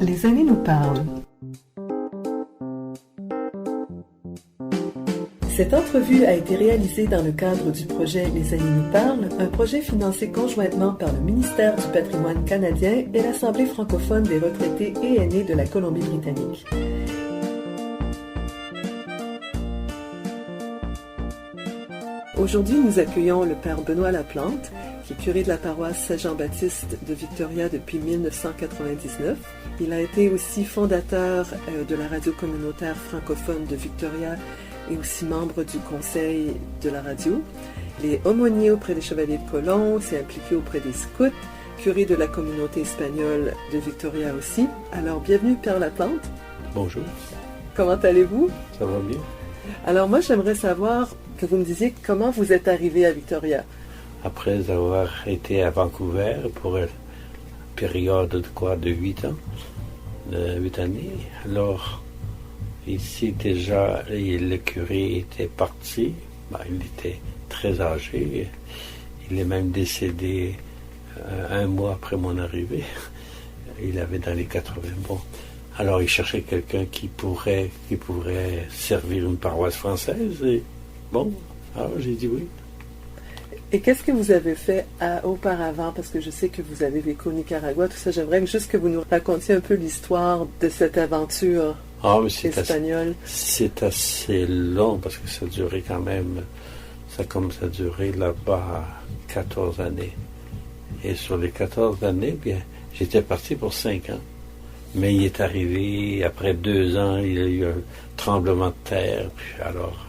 Les années nous parlent. Cette entrevue a été réalisée dans le cadre du projet Les années nous parlent, un projet financé conjointement par le ministère du Patrimoine canadien et l'Assemblée francophone des retraités et aînés de la Colombie-Britannique. Aujourd'hui, nous accueillons le père Benoît Laplante, qui est curé de la paroisse Saint-Jean-Baptiste de Victoria depuis 1999. Il a été aussi fondateur de la radio communautaire francophone de Victoria et aussi membre du conseil de la radio. Il est aumônier auprès des Chevaliers de Colomb, s'est impliqué auprès des scouts, curé de la communauté espagnole de Victoria aussi. Alors, bienvenue Père Laplante. Bonjour. Comment allez-vous? Ça va bien. Alors moi, j'aimerais savoir que vous me disiez comment vous êtes arrivé à Victoria. Après avoir été à Vancouver pour une période de 8 ans, de 8 années, alors ici déjà, le curé était parti, il était très âgé, il est même décédé un mois après mon arrivée, il avait dans les 80 ans. Alors il cherchait quelqu'un qui pourrait servir une paroisse française, et bon, alors j'ai dit oui. Et qu'est-ce que vous avez fait auparavant? Parce que je sais que vous avez vécu au Nicaragua, tout ça. J'aimerais juste que vous nous racontiez un peu l'histoire de cette aventure espagnole. C'est assez long parce que ça a duré quand même, ça a duré là-bas 14 années. Et sur les 14 années, bien, j'étais parti pour 5 ans. Mais il est arrivé, après 2 ans, il y a eu un tremblement de terre, puis alors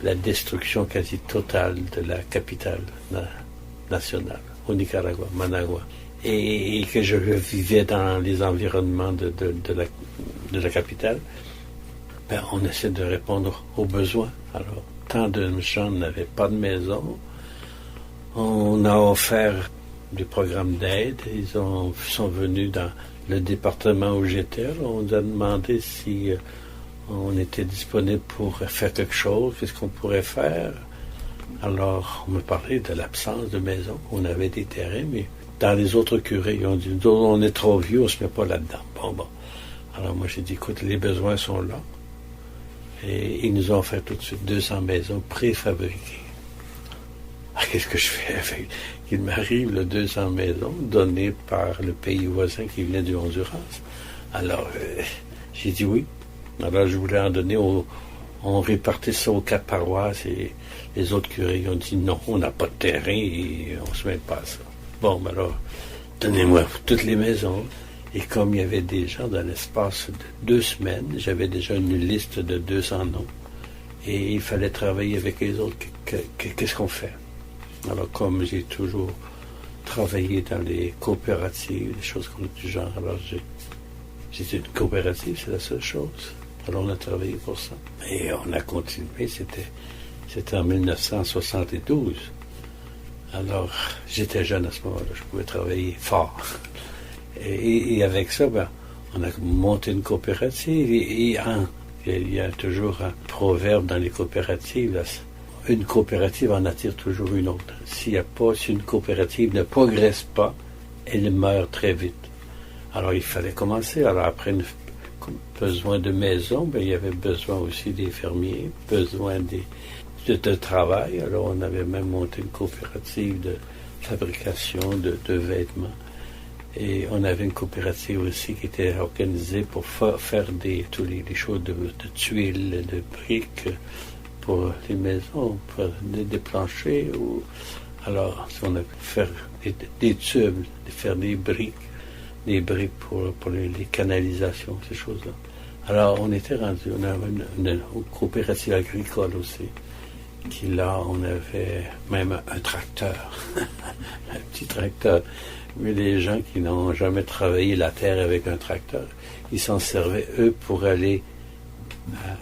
la destruction quasi totale de la capitale nationale, au Nicaragua, Managua. Et que je vivais dans les environnements de la capitale, on essaie de répondre aux besoins. Alors, tant de gens n'avaient pas de maison. On a offert des programmes d'aide. Ils sont venus dans le département où j'étais. On nous a demandé si on était disponible pour faire quelque chose, qu'est-ce qu'on pourrait faire. Alors, on me parlait de l'absence de maison. On avait des terrains, mais dans les autres curés, ils ont dit, on est trop vieux, on ne se met pas là-dedans. Bon. Alors moi, j'ai dit, écoute, les besoins sont là. Et ils nous ont fait tout de suite 200 maisons préfabriquées. Qu'est-ce que je fais avec? Il m'arrive le 200 maisons données par le pays voisin qui venait du Honduras. Alors, j'ai dit oui. Alors, je voulais en donner, on répartit ça aux 4 paroisses et les autres curés ont dit non, on n'a pas de terrain et on ne se met pas à ça. Bon, alors, donnez-moi toutes les maisons. Et comme il y avait des gens dans l'espace de 2 semaines, j'avais déjà une liste de 200 noms. Et il fallait travailler avec les autres. Qu'est-ce qu'on fait? Alors, comme j'ai toujours travaillé dans les coopératives, des choses comme du genre, alors j'étais une coopérative, c'est la seule chose. Alors, on a travaillé pour ça. Et on a continué, c'était en 1972. Alors, j'étais jeune à ce moment-là, je pouvais travailler fort. Et avec ça, on a monté une coopérative. Et il y a toujours un proverbe dans les coopératives, là, une coopérative en attire toujours une autre. Si une coopérative ne progresse pas, elle meurt très vite. Alors, il fallait commencer. Alors, après, besoin de maisons, il y avait besoin aussi des fermiers, besoin de travail. Alors, on avait même monté une coopérative de fabrication de vêtements. Et on avait une coopérative aussi qui était organisée pour faire toutes les choses de tuiles, de briques, pour les maisons, pour des planchers. Alors, on a pu faire des tubes, faire des briques pour les canalisations, ces choses-là. Alors, on était rendu, on avait une coopérative agricole aussi, qui là, on avait même un tracteur, un petit tracteur. Mais les gens qui n'ont jamais travaillé la terre avec un tracteur, ils s'en servaient, eux, pour aller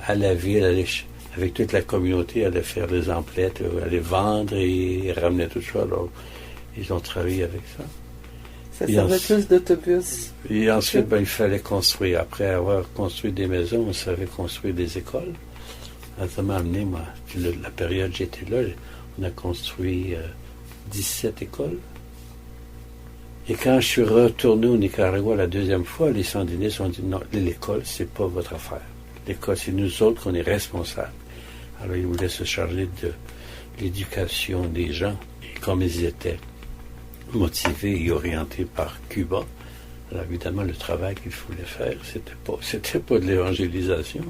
à la ville, avec toute la communauté, aller faire des emplettes, aller vendre et ramener tout ça. Alors, ils ont travaillé avec ça. Ça servait plus d'autobus. Et ensuite, il fallait construire. Après avoir construit des maisons, on savait construire des écoles. Ça m'a amené, moi, la période où j'étais là, on a construit 17 écoles. Et quand je suis retourné au Nicaragua la deuxième fois, les sandinistes ont dit non, l'école, c'est pas votre affaire. L'école, c'est nous autres qu'on est responsables. Alors, ils voulaient se charger de l'éducation des gens. Et comme ils étaient motivés et orientés par Cuba, alors évidemment, le travail qu'il fallait faire, c'était pas de l'évangélisation,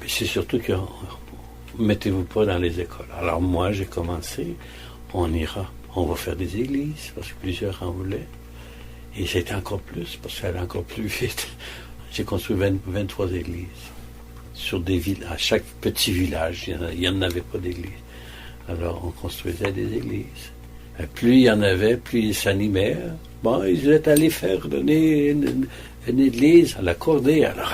mais c'est surtout que mettez-vous pas dans les écoles. Alors moi, j'ai commencé, on va faire des églises, parce que plusieurs en voulaient. Et c'était encore plus, parce que ça allait encore plus vite. J'ai construit 23 églises. Sur des villes, à chaque petit village, il n'y en avait pas d'église. Alors, on construisait des églises. Et plus il y en avait, plus ils s'animaient. Bon, ils étaient allés faire donner une église à la Cordée. Alors,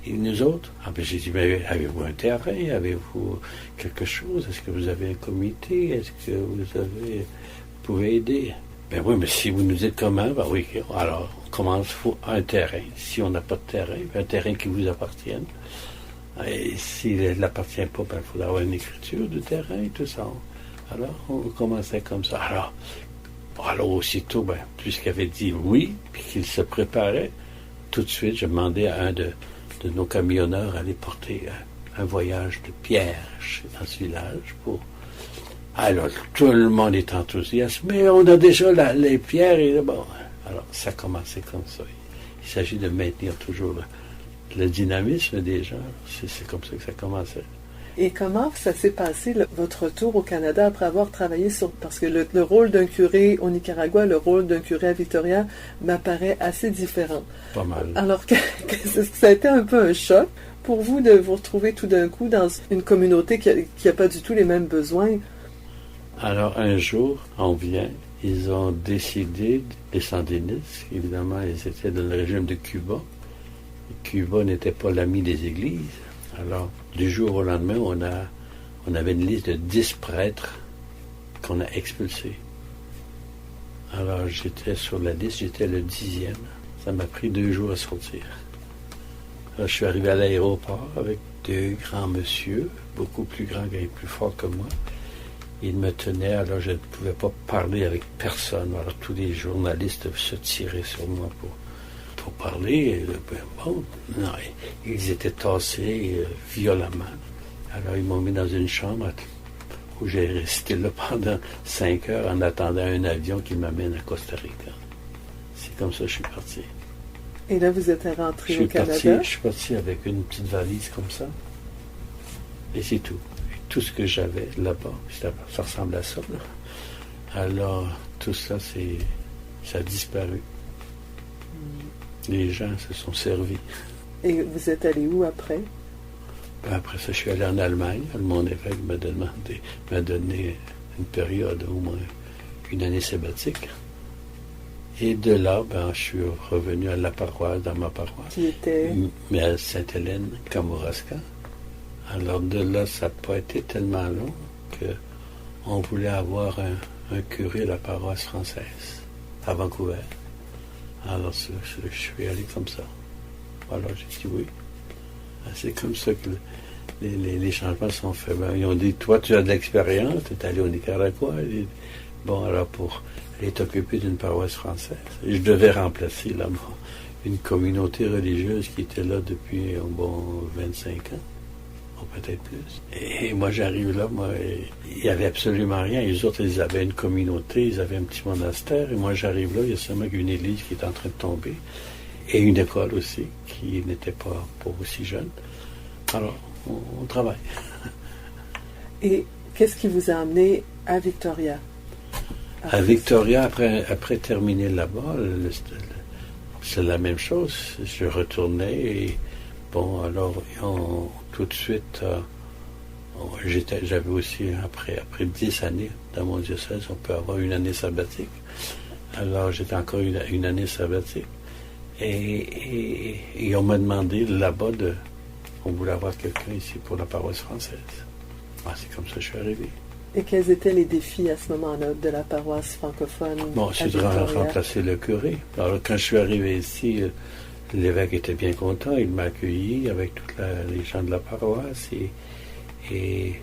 et nous autres, j'ai dit, mais avez-vous un terrain? Avez-vous quelque chose? Est-ce que vous avez un comité? Est-ce que vous pouvez aider? Ben oui, mais si vous nous dites comment, ben oui, alors on commence, il faut un terrain. Si on n'a pas de terrain, un terrain qui vous appartienne. Et s'il n'appartient pas, ben, il faudra avoir une écriture du terrain et tout ça. Alors, on commençait comme ça. Alors aussitôt, ben, puisqu'il avait dit oui, puis qu'il se préparait, tout de suite, je demandais à un de nos camionneurs d'aller porter un voyage de pierre dans ce village pour... Alors, tout le monde est enthousiaste, mais on a déjà les pierres et bon. Alors, ça commençait comme ça. Il s'agit de maintenir toujours le dynamisme des gens. C'est comme ça que ça commençait. Et comment ça s'est passé, votre retour au Canada après avoir travaillé sur... Parce que le rôle d'un curé au Nicaragua, le rôle d'un curé à Victoria m'apparaît assez différent. Pas mal. Alors, ça a été un peu un choc pour vous de vous retrouver tout d'un coup dans une communauté qui n'a pas du tout les mêmes besoins. Alors, un jour, on vient, ils ont décidé, les sandinistes, évidemment, ils étaient dans le régime de Cuba. Cuba n'était pas l'ami des églises. Alors, du jour au lendemain, on avait une liste de 10 prêtres qu'on a expulsés. Alors, j'étais sur la liste, j'étais le 10e. Ça m'a pris 2 jours à sortir. Alors, je suis arrivé à l'aéroport avec 2 grands messieurs, beaucoup plus grands et plus forts que moi. Ils me tenaient, alors je ne pouvais pas parler avec personne. Alors, tous les journalistes se tiraient sur moi pour parler. Bon, non, ils étaient tassés violemment. Alors, ils m'ont mis dans une chambre où j'ai resté là pendant 5 heures en attendant un avion qui m'amène à Costa Rica. C'est comme ça que je suis parti. Et là, vous êtes rentré au Canada? Je suis parti avec une petite valise comme ça. Et c'est tout. Et tout ce que j'avais là-bas, ça ressemble à ça. Là. Alors, tout ça, ça a disparu. Les gens se sont servis. Et vous êtes allé où après? Après ça, je suis allé en Allemagne. Mon évêque m'a donné une période, au moins une année sabbatique. Et de là, je suis revenu à la paroisse, dans ma paroisse. Qui était? Mais à Sainte-Hélène, Kamouraska. Alors de là, ça n'a pas été tellement long qu'on voulait avoir un curé de la paroisse française, à Vancouver. Alors, je suis allé comme ça. Alors, j'ai dit oui. C'est comme ça que les changements sont faits. Ils ont dit, toi, tu as de l'expérience, tu es allé au Nicaragua. Bon, alors, pour aller t'occuper d'une paroisse française. Et je devais remplacer là une communauté religieuse qui était là depuis, 25 ans. Peut-être plus. Et moi, j'arrive là, il n'y avait absolument rien. Les autres, ils avaient une communauté, ils avaient un petit monastère. Et moi, j'arrive là, il y a seulement une église qui est en train de tomber. Et une école aussi, qui n'était pas aussi jeune. Alors, on travaille. Et qu'est-ce qui vous a amené à Victoria? À Victoria, après terminer là-bas, c'est la même chose. Je retournais et bon, alors, tout de suite, j'avais aussi, après 10 années dans mon diocèse, on peut avoir une année sabbatique. Alors, j'étais encore une année sabbatique. Et on m'a demandé là-bas on voulait avoir quelqu'un ici pour la paroisse française. C'est comme ça que je suis arrivé. Et quels étaient les défis à ce moment-là de la paroisse francophone? Bon, c'est de remplacer le curé. Alors, quand je suis arrivé ici, l'évêque était bien content, il m'a accueilli avec tous les gens de la paroisse et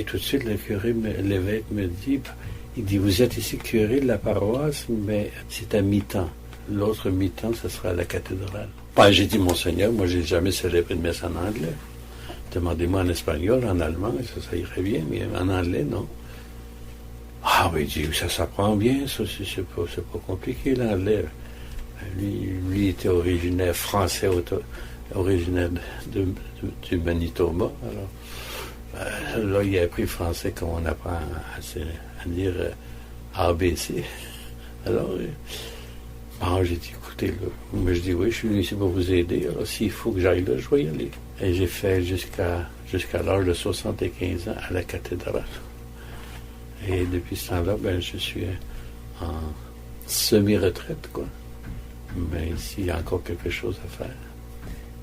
tout de suite l'évêque me dit, Il dit, vous êtes ici curé de la paroisse, mais c'est à mi-temps. L'autre mi-temps, ce sera à la cathédrale. Ben, j'ai dit, Monseigneur, moi, j'ai jamais célébré une messe en anglais. Demandez-moi en espagnol, en allemand, ça irait bien, mais en anglais, non. Ah, mais il dit, ça s'apprend bien, ça, c'est pas compliqué, l'anglais. Lui était originaire français, originaire du Manitoba. Alors, là, il a appris français comme on apprend à dire ABC. Alors, j'ai dit, écoutez, là, moi, je dis, oui, je suis venu ici pour vous aider. Alors, s'il faut que j'aille là, je vais y aller. Et j'ai fait jusqu'à l'âge de 75 ans à la cathédrale. Et depuis ce temps-là, je suis en semi-retraite, quoi. Mais ici, il y a encore quelque chose à faire.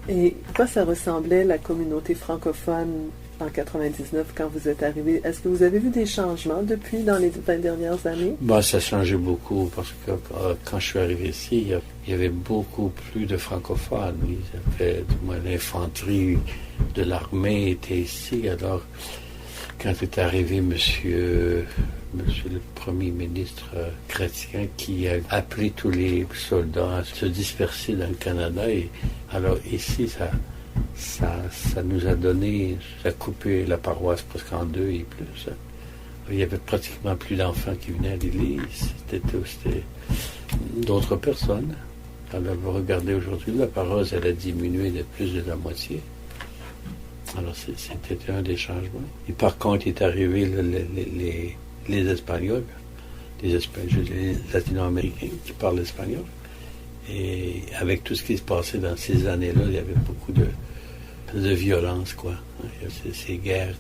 Et à quoi ça ressemblait la communauté francophone en 99 quand vous êtes arrivé? Est-ce que vous avez vu des changements depuis dans les 20 dernières années? Ça a changé beaucoup parce que quand je suis arrivé ici, il y avait beaucoup plus de francophones. L'infanterie de l'armée était ici. Alors, quand est arrivé monsieur le Premier ministre chrétien qui a appelé tous les soldats à se disperser dans le Canada. Et alors ici, ça nous a donné, ça a coupé la paroisse presque en deux et plus. Il y avait pratiquement plus d'enfants qui venaient à l'église. C'était d'autres personnes. Alors vous regardez aujourd'hui, la paroisse, elle a diminué de plus de la moitié. Alors c'était un des changements. Et par contre, il est arrivé les Espagnols, les Latino-Américains qui parlent espagnol. Et avec tout ce qui se passait dans ces années-là, il y avait beaucoup de violence, quoi. Il y a ces guerres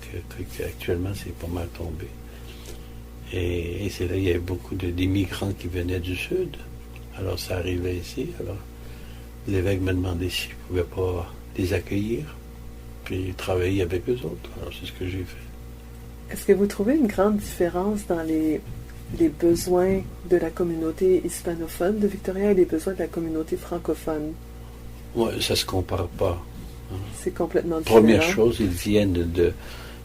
qu'actuellement, c'est pas mal tombé. Et c'est là, il y avait beaucoup d'immigrants qui venaient du Sud. Alors, ça arrivait ici. Alors, l'évêque m'a demandé si je ne pouvais pas les accueillir, puis travailler avec eux autres. Alors, c'est ce que j'ai fait. Est-ce que vous trouvez une grande différence dans les besoins de la communauté hispanophone de Victoria et les besoins de la communauté francophone? Oui, ça ne se compare pas. C'est complètement différent. Première chose, ils viennent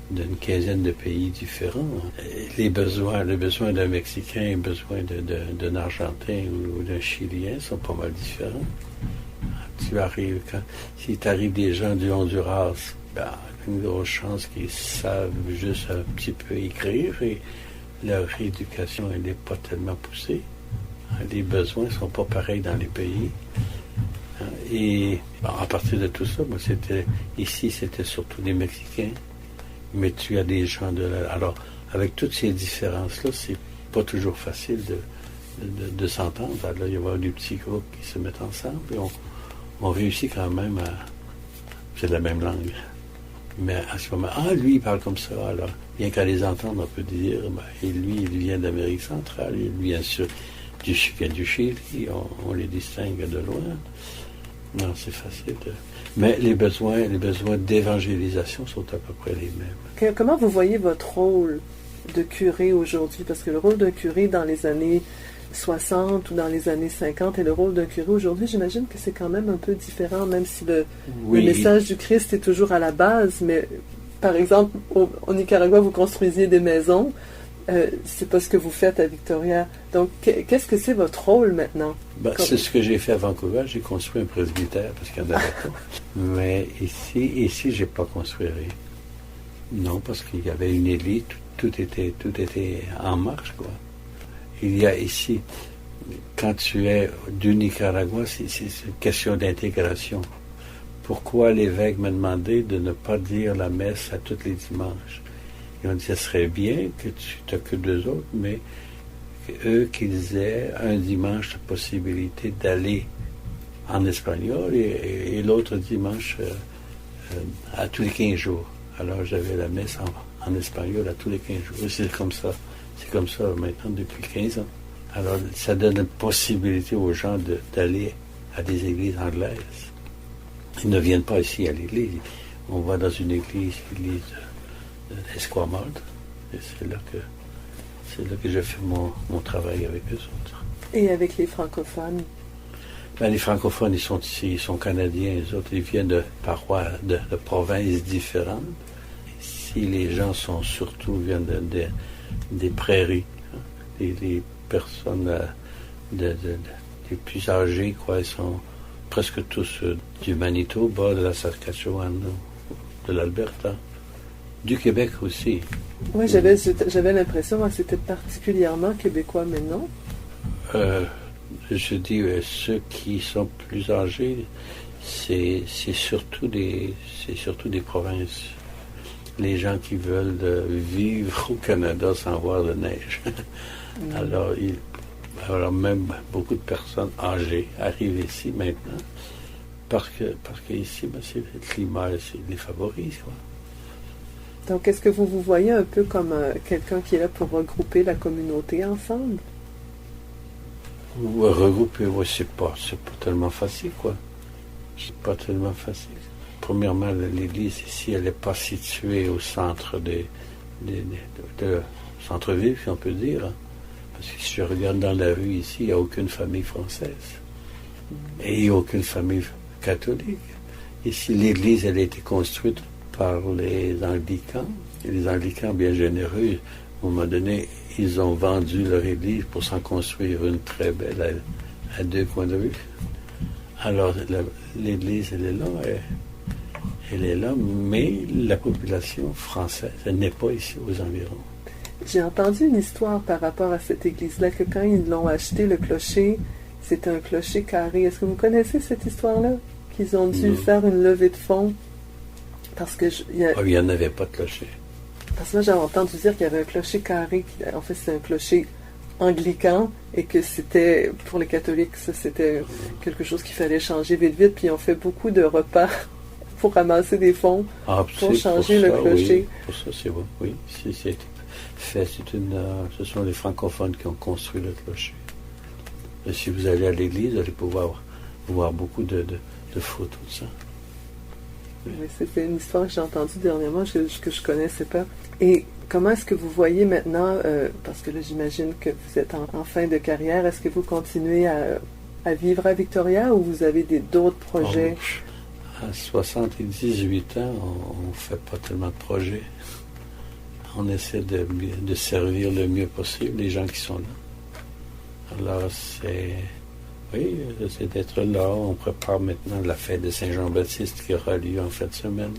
d'une quinzaine de pays différents. Les besoins d'un Mexicain, les besoins d'un Argentin ou d'un Chilien sont pas mal différents. S'il t'arrive des gens du Honduras, une grosse chance qu'ils savent juste un petit peu écrire et leur éducation n'est pas tellement poussée. Les besoins ne sont pas pareils dans les pays. Et à partir de tout ça, ici, c'était surtout des Mexicains, mais tu as des gens de là. Alors, avec toutes ces différences-là, c'est pas toujours facile de s'entendre. Alors, il va y avoir des petits groupes qui se mettent ensemble et on réussit quand même à... C'est la même langue. Mais à ce moment, lui, il parle comme ça. Alors, bien qu'à les entendre, on peut dire, et lui, il vient d'Amérique centrale, il vient du Chili, on les distingue de loin. Non, c'est facile. Mais les besoins d'évangélisation sont à peu près les mêmes. Comment vous voyez votre rôle de curé aujourd'hui? Parce que le rôle d'un curé dans les années 60 ou dans les années 50 et le rôle d'un curé aujourd'hui, j'imagine que c'est quand même un peu différent, même si le message du Christ est toujours à la base. Mais par exemple, au Nicaragua, vous construisiez des maisons. C'est pas ce que vous faites à Victoria. Donc, qu'est-ce que c'est votre rôle maintenant? C'est ce que j'ai fait à Vancouver. J'ai construit un presbytère parce qu'il y en avait pas. Mais ici, j'ai pas construit rien. Non, parce qu'il y avait une élite. Tout était en marche, quoi. Il y a ici, quand tu es du Nicaragua, c'est une question d'intégration. Pourquoi l'évêque m'a demandé de ne pas dire la messe à tous les dimanches? Ils ont dit, ce serait bien que tu t'occupes d'eux autres, mais qu'ils aient un dimanche la possibilité d'aller en espagnol et l'autre dimanche à tous les 15 jours. Alors j'avais la messe en espagnol à tous les 15 jours. C'est comme ça maintenant depuis 15 ans. Alors ça donne une possibilité aux gens d'aller à des églises anglaises. Ils ne viennent pas ici à l'église. On va dans une église d'Esquimalt, et c'est là que je fais mon travail avec eux autres. Et avec les francophones? Les francophones, ils sont ici, ils sont canadiens, les autres, ils viennent de parois, de provinces différentes. Ici, les gens viennent des prairies. les personnes les plus âgées, quoi, ils sont presque tous du Manitoba, de la Saskatchewan, de l'Alberta, du Québec aussi. Oui, j'avais l'impression que c'était particulièrement québécois, mais non. Je dis, ceux qui sont plus âgés, c'est surtout des provinces. Les gens qui veulent vivre au Canada sans voir de neige. Alors même beaucoup de personnes âgées arrivent ici maintenant parce que ici, c'est le climat les favorise, quoi. Donc, est-ce que vous vous voyez un peu comme quelqu'un qui est là pour regrouper la communauté ensemble? Regrouper, oui, c'est pas tellement facile, quoi. C'est pas tellement facile. Premièrement, l'église ici, elle n'est pas située au centre de centre-ville, si on peut dire. Hein. Parce que si je regarde dans la rue ici, il n'y a aucune famille française. Et il n'y a aucune famille catholique. Ici, l'église, elle a été construite par les anglicans. Et les anglicans, bien généreux, à un moment donné, ils ont vendu leur église pour s'en construire une très belle à 2 coins de rue. Alors, l'église, elle est là, mais la population française, elle n'est pas ici aux environs. J'ai entendu une histoire par rapport à cette église-là, que quand ils l'ont acheté, le clocher, c'était un clocher carré. Est-ce que vous connaissez cette histoire-là? Qu'ils ont dû faire une levée de fonds parce que... il n'y en avait pas de clocher. Parce que moi, j'avais entendu dire qu'il y avait un clocher carré. En fait, c'est un clocher anglican et que c'était, pour les catholiques, ça, c'était quelque chose qu'il fallait changer vite. Puis on fait beaucoup de repas pour ramasser des fonds pour changer le clocher. Oui, pour ça, c'est bon. Oui, c'est fait. Ce sont les francophones qui ont construit le clocher. Et si vous allez à l'église, vous allez pouvoir voir beaucoup de photos de ça. Oui, c'était une histoire que j'ai entendue dernièrement, que je connaissais pas. Et comment est-ce que vous voyez maintenant, parce que là j'imagine que vous êtes en fin de carrière, est-ce que vous continuez à vivre à Victoria ou vous avez d'autres projets? À 78 ans, on ne fait pas tellement de projets. On essaie de servir le mieux possible les gens qui sont là. Alors c'est d'être là. On prépare maintenant la fête de Saint-Jean-Baptiste qui aura lieu en fin de semaine.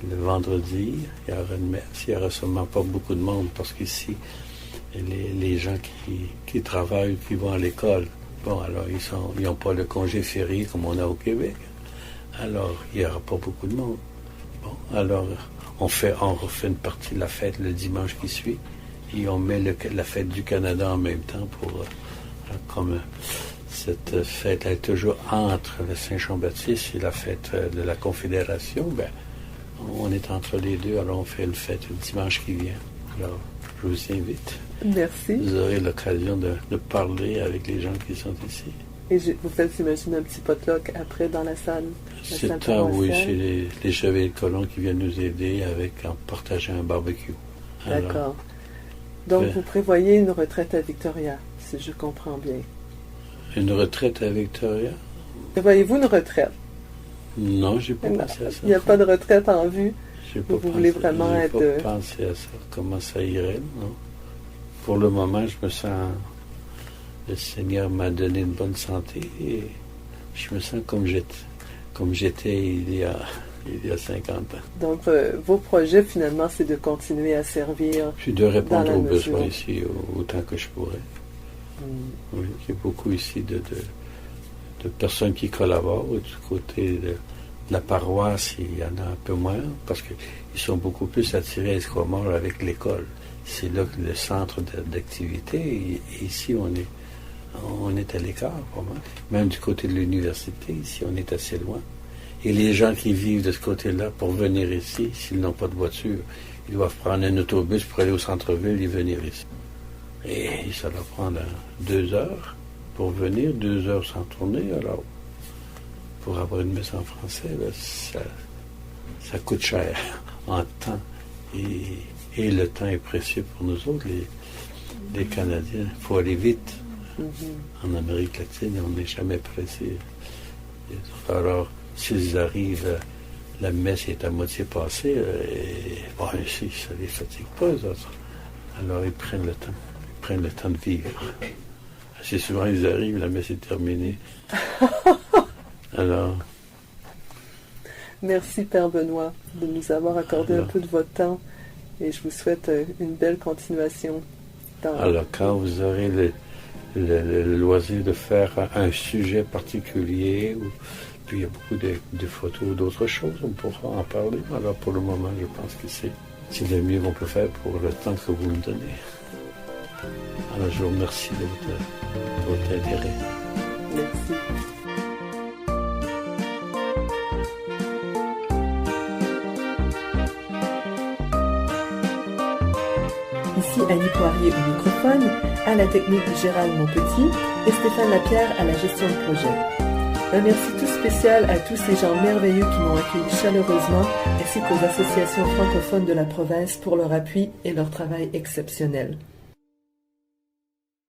Le vendredi, il y aura une messe. Il n'y aura sûrement pas beaucoup de monde parce qu'ici, les gens qui travaillent, qui vont à l'école, bon, alors ils n'ont pas le congé férié comme on a au Québec. Alors, il n'y aura pas beaucoup de monde. Bon, alors, on refait une partie de la fête le dimanche qui suit et on met la fête du Canada en même temps comme cette fête est toujours entre le Saint-Jean-Baptiste et la fête de la Confédération, on est entre les deux, alors on fait une fête le dimanche qui vient. Alors, je vous invite. Merci. Vous aurez l'occasion de parler avec les gens qui sont ici. Et vous faites, j'imagine, un petit potluck après dans la salle? C'est les chevaliers de colons qui viennent nous aider en partageant un barbecue. D'accord. Donc, vous prévoyez une retraite à Victoria, si je comprends bien. Une retraite à Victoria? Prévoyez-vous une retraite? Non, j'ai pas pensé à ça. Il n'y a pas de retraite en vue? Vous voulez vraiment être... J'ai pas pensé à ça, comment ça irait, non? Pour le moment, je me sens... Le Seigneur m'a donné une bonne santé et je me sens comme j'étais il y a 50 ans. Donc, vos projets, finalement, c'est de continuer à servir. Puis de répondre aux besoins ici autant que je pourrais. Oui, il y a beaucoup ici de personnes qui collaborent. Du côté de la paroisse, il y en a un peu moins parce qu'ils sont beaucoup plus attirés à Esquimalt avec l'école. C'est là le centre d'activité et ici, on est à l'écart, vraiment. Même du côté de l'université, ici, on est assez loin. Et les gens qui vivent de ce côté-là, pour venir ici, s'ils n'ont pas de voiture, ils doivent prendre un autobus pour aller au centre-ville et venir ici. Et ça va prendre 2 heures pour venir, 2 heures sans tourner. Alors, pour avoir une messe en français, ça coûte cher en temps. Et le temps est précieux pour nous autres, les Canadiens. Il faut aller vite. En Amérique latine, on n'est jamais pressé. Alors, s'ils arrivent, la messe est à moitié passée, ici, ça ne les fatigue pas, eux autres. Alors, ils prennent le temps. Ils prennent le temps de vivre. Assez souvent, ils arrivent, la messe est terminée. Alors... Merci, Père Benoît, de nous avoir accordé un peu de votre temps et je vous souhaite une belle continuation. Alors, quand vous aurez le loisir de faire un sujet particulier, puis il y a beaucoup de photos d'autres choses, on pourra en parler. Alors, pour le moment, je pense que c'est le mieux qu'on peut faire pour le temps que vous me donnez. Alors, je vous remercie de votre intérêt. Merci. Ici Annie Poirier au microphone, à la technique Gérald Monpetit et Stéphane Lapierre à la gestion de projet. Un merci tout spécial à tous ces gens merveilleux qui m'ont accueilli chaleureusement, ainsi qu'aux associations francophones de la province pour leur appui et leur travail exceptionnel.